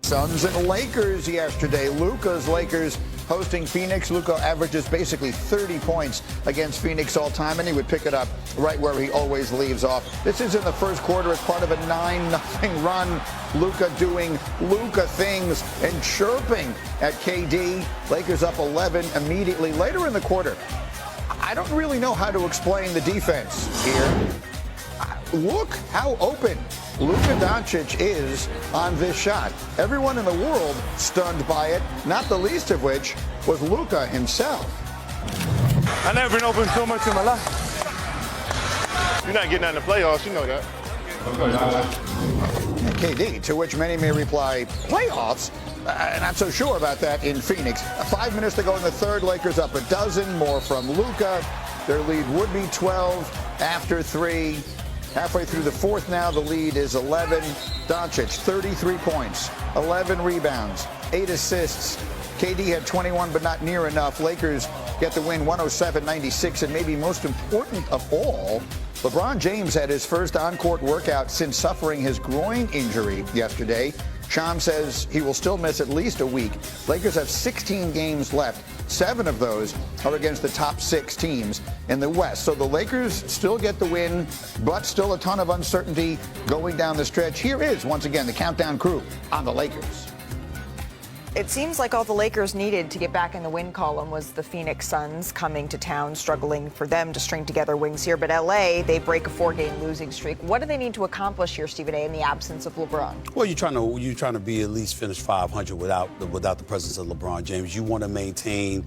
Suns and Lakers yesterday. Luka's Lakers hosting Phoenix. Luka averages basically 30 points against Phoenix all time, and he would pick it up right where he always leaves off. This is in the first quarter as part of a 9-0 run. Luka doing Luka things and chirping at KD. Lakers up 11 immediately. Later in the quarter, I don't really know how to explain the defense here. Look how open Luka Doncic is on this shot. Everyone in the world stunned by it, not the least of which was Luka himself. I've never been open so much in my life. You're not getting out in the playoffs, you know that. KD, to which many may reply, playoffs? Not so sure about that in Phoenix. 5 minutes to go in the third, Lakers up a dozen, more from Luka. Their lead would be 12 after 3. Halfway through the fourth now, the lead is 11. Doncic, 33 points, 11 rebounds, 8 assists. KD had 21, but not near enough. Lakers get the win 107-96, and maybe most important of all, LeBron James had his first on-court workout since suffering his groin injury yesterday. Sham says he will still miss at least a week. Lakers have 16 games left. 7 of those are against the top 6 teams in the West. So the Lakers still get the win, but still a ton of uncertainty going down the stretch. Here is, once again, the countdown crew on the Lakers. It seems like all the Lakers needed to get back in the win column was the Phoenix Suns coming to town, struggling for them to string together wins here. But LA, they break a 4-game losing streak. What do they need to accomplish here, Stephen A., in the absence of LeBron? Well, you're trying to be at least finish 500 without the presence of LeBron James. You want to maintain,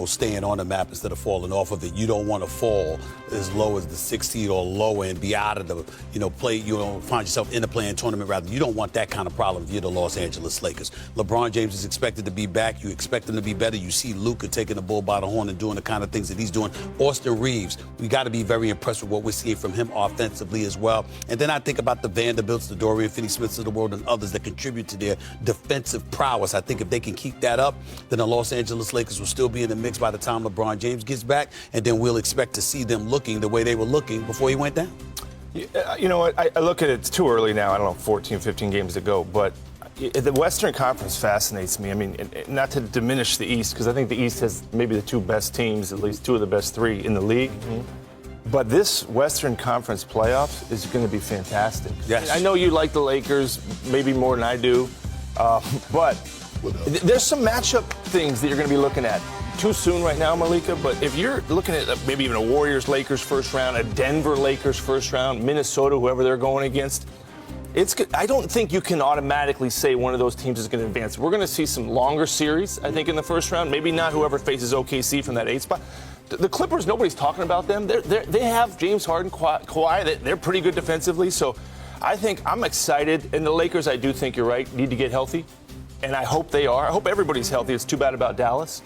staying on the map instead of falling off of it. You don't want to fall as low as the 6th seed or lower and be out of the, play. You don't find yourself in the playing tournament. Rather, you don't want that kind of problem if you're the Los Angeles Lakers. LeBron James is expected to be back. You expect him to be better. You see Luka taking the bull by the horn and doing the kind of things that he's doing. Austin Reeves, we got to be very impressed with what we're seeing from him offensively as well. And then I think about the Vanderbilts, the Dorian Finney-Smiths of the world, and others that contribute to their defensive prowess. I think if they can keep that up, then the Los Angeles Lakers will still be in the mix by the time LeBron James gets back, and then we'll expect to see them looking the way they were looking before he went down. You know what? I look at it, it's too early now. I don't know, 14, 15 games to go, but the Western Conference fascinates me. I mean, not to diminish the East, because I think the East has maybe the 2 best teams, at least 2 of the best 3 in the league. Mm-hmm. But this Western Conference playoffs is going to be fantastic. Yes. I know you like the Lakers maybe more than I do, but there's some matchup things that you're going to be looking at. Too soon right now, Malika, but if you're looking at maybe even a Warriors-Lakers first round, a Denver-Lakers first round, Minnesota, whoever they're going against, it's good. I don't think you can automatically say one of those teams is going to advance. We're going to see some longer series, I think, in the first round. Maybe not whoever faces OKC from that 8th spot. The Clippers, nobody's talking about them. They have James Harden, Kawhi. They're pretty good defensively. So I think I'm excited. And the Lakers, I do think you're right, need to get healthy. And I hope they are. I hope everybody's healthy. It's too bad about Dallas.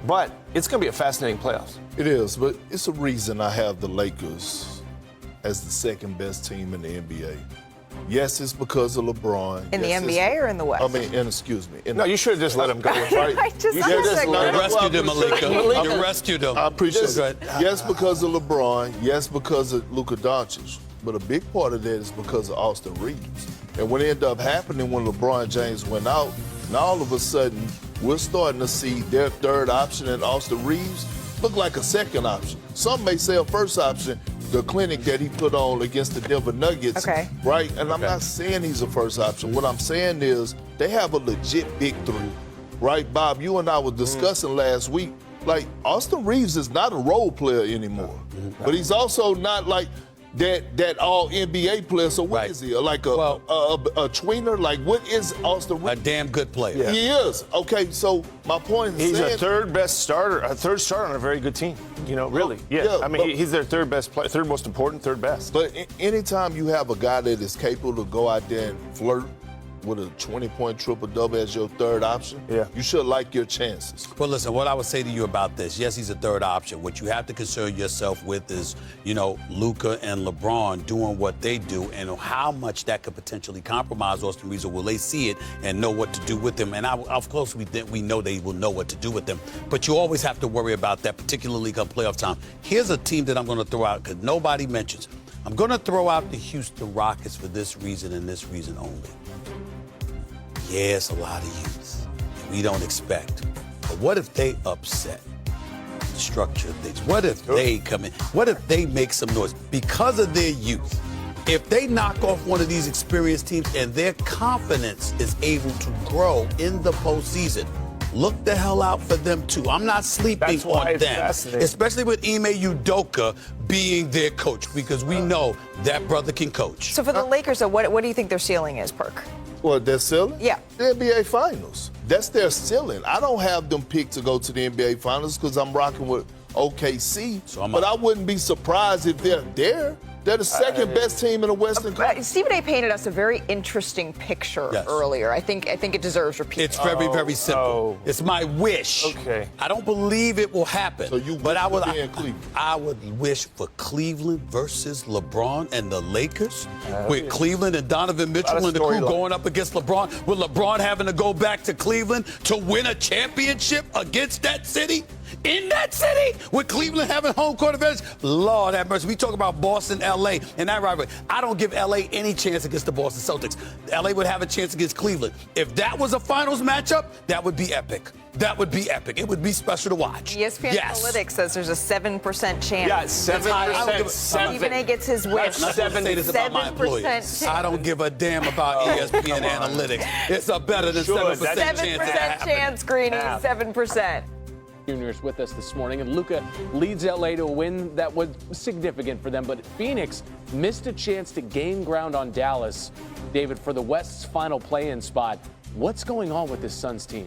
But it's going to be a fascinating playoffs. It is, but it's a reason I have the Lakers as the second best team in the NBA. Yes, it's because of LeBron. In the NBA or in the West? I mean, excuse me. No, you should have just let him go. Right? You rescued him, Malika. You rescued him. I appreciate it. Yes, because of LeBron. Yes, because of Luka Doncic. But a big part of that is because of Austin Reeves. And what ended up happening when LeBron James went out, now all of a sudden, we're starting to see their third option in Austin Reeves look like a second option. Some may say a first option, the clinic that he put on against the Denver Nuggets, right? And I'm not saying he's a first option. What I'm saying is they have a legit big 3, right? Bob, you and I were discussing last week, like Austin Reeves is not a role player anymore, but he's also not like that all NBA player. So what is he? Like a tweener? Like what is Austin Reeves? A damn good player. Yeah. He is. Okay, so my point is he's a third starter on a very good team. Really. Yeah. I mean, he's their third best player, third most important, third best. But anytime you have a guy that is capable to go out there and flirt with a 20-point triple-double as your third option, you should like your chances. Well, listen, what I would say to you about this, yes, he's a third option. What you have to concern yourself with is, Luka and LeBron doing what they do and how much that could potentially compromise Austin Reeves, or will they see it and know what to do with him? And of course, we know they will know what to do with them. But you always have to worry about that, particularly come playoff time. Here's a team that I'm going to throw out because nobody mentions. I'm going to throw out the Houston Rockets for this reason and this reason only. yeah, it's a lot of youth. We don't expect. But what if they upset the structure of things? What if they come in? What if they make some noise because of their youth? If they knock off one of these experienced teams and their confidence is able to grow in the postseason, look the hell out for them too. I'm not sleeping on them, especially with Ime Udoka being their coach, because we know that brother can coach. So for the Lakers, though, what do you think their ceiling is, Perk? Well, their ceiling? Yeah. The NBA Finals. That's their ceiling. I don't have them picked to go to the NBA Finals because I'm rocking with OKC. But I wouldn't be surprised if they're there. They're the second best team in the Western Conference. Stephen A. painted us a very interesting picture earlier. I think it deserves repeat. It's very, very simple. It's my wish. Okay. I don't believe it will happen. So you but I would wish for Cleveland versus LeBron and the Lakers, with Cleveland and Donovan Mitchell and the crew going up against LeBron, with LeBron having to go back to Cleveland to win a championship against that city. In that city, with Cleveland having home court advantage, Lord have mercy. We talk about Boston, L.A., and that rivalry. I don't give L.A. any chance against the Boston Celtics. L.A. would have a chance against Cleveland. If that was a finals matchup, that would be epic. That would be epic. It would be special to watch. ESPN Analytics says there's a 7% chance. Yeah, 7%. Stephen A. gets his wish. I don't give a damn about ESPN Analytics. It's a better than 7% chance. 7% chance, Greeny. 7%. Junior's with us this morning, and Luka leads LA to a win that was significant for them, but Phoenix missed a chance to gain ground on Dallas. David, for the West's final play-in spot, what's going on with this Suns team?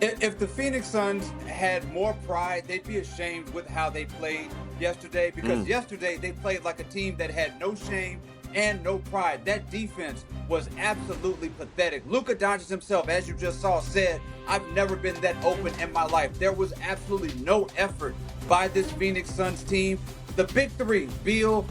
If the Phoenix Suns had more pride, they'd be ashamed with how they played yesterday, because yesterday they played like a team that had no shame and no pride. That defense was absolutely pathetic. Luka Doncic himself, as you just saw, said, "I've never been that open in my life." There was absolutely no effort by this Phoenix Suns team. The big three, Beal,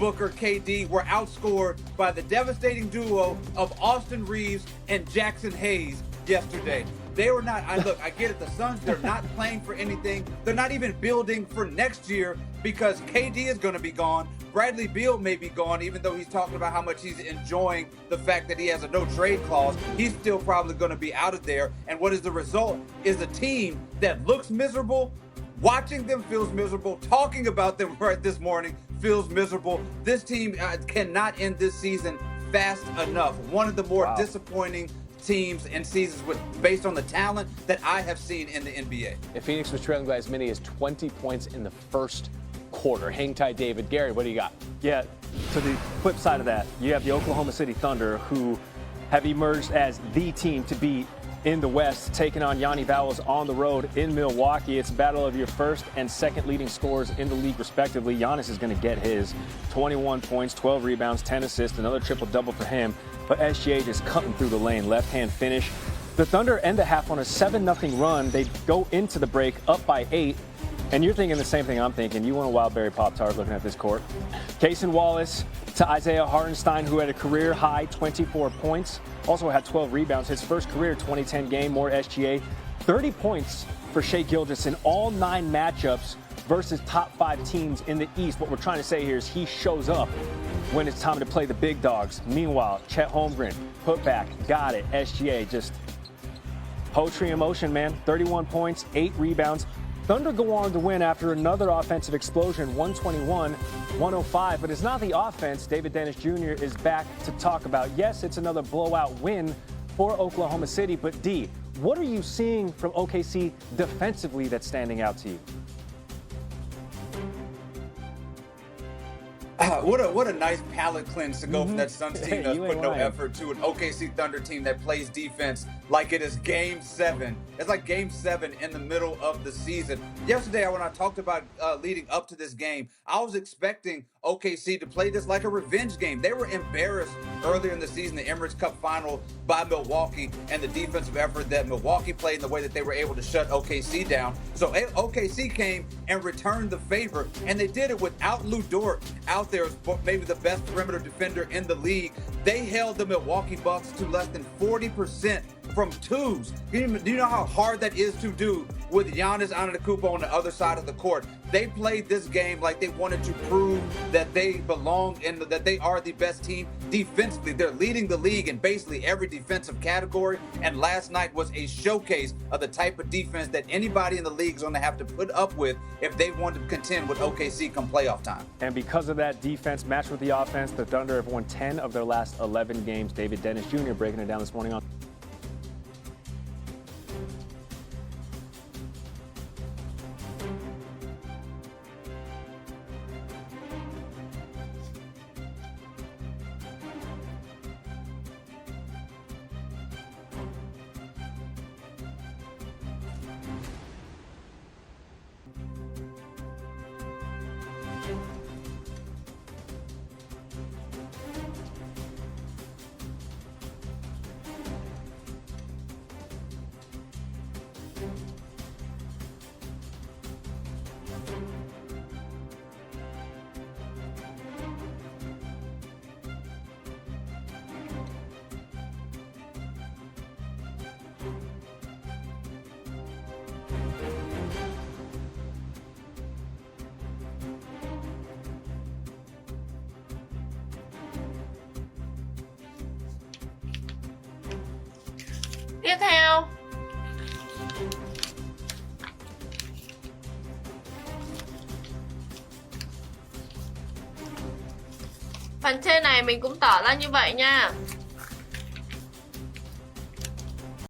Booker, KD, were outscored by the devastating duo of Austin Reeves and Jackson Hayes yesterday. They were not, I get it, the Suns, they're not playing for anything. They're not even building for next year because KD is going to be gone. Bradley Beal may be gone, even though he's talking about how much he's enjoying the fact that he has a no-trade clause. He's still probably going to be out of there. And what is the result is a team that looks miserable. Watching them feels miserable. Talking about them right this morning feels miserable. This team cannot end this season fast enough. One of the more disappointing teams and seasons based on the talent that I have seen in the NBA. And Phoenix was trailing by as many as 20 points in the first quarter. Hang tight, David. Gary, what do you got? Yeah, to the flip side of that, you have the Oklahoma City Thunder, who have emerged as the team to beat in the West, taking on Yanni Vowels on the road in Milwaukee. It's a battle of your first and second leading scorers in the league, respectively. Giannis is going to get his 21 points, 12 rebounds, 10 assists, another triple-double for him. But SGA just cutting through the lane, left-hand finish. The Thunder end the half on a 7-0 run. They go into the break up by 8. And you're thinking the same thing I'm thinking. You want a wild berry Pop-Tart looking at this court. Cason Wallace to Isaiah Hartenstein, who had a career-high 24 points. Also had 12 rebounds. His first career 2010 game, more SGA. 30 points for Shai Gilgeous in all 9 matchups versus top 5 teams in the East. What we're trying to say here is he shows up when it's time to play the big dogs. Meanwhile, Chet Holmgren, put back, got it. SGA, just poetry in motion, man. 31 points, 8 rebounds. Thunder go on to win after another offensive explosion, 121-105. But it's not the offense David Dennis Jr. is back to talk about. Yes, it's another blowout win for Oklahoma City. But, D, what are you seeing from OKC defensively that's standing out to you? What a nice palate cleanse to go from that Suns team that's put no effort to an OKC Thunder team that plays defense like it is Game 7. It's like Game 7 in the middle of the season. Yesterday, when I talked about leading up to this game, I was expecting OKC to play this like a revenge game. They were embarrassed earlier in the season, the Emirates Cup final by Milwaukee, and the defensive effort that Milwaukee played and the way that they were able to shut OKC down. So OKC came and returned the favor, and they did it without Lou Dort out there as maybe the best perimeter defender in the league. They held the Milwaukee Bucks to less than 40% from twos. Do you know how hard that is to do with Giannis Antetokounmpo on the other side of the court. They played this game like they wanted to prove that they belong and that they are the best team defensively. They're leading the league in basically every defensive category, and last night was a showcase of the type of defense that anybody in the league is going to have to put up with if they want to contend with OKC come playoff time. And because of that defense matched with the offense, the Thunder have won 10 of their last 11 games. David Dennis Jr. breaking it down this morning on. Tiếp theo, phần trên này mình cũng tỏ ra như vậy nha.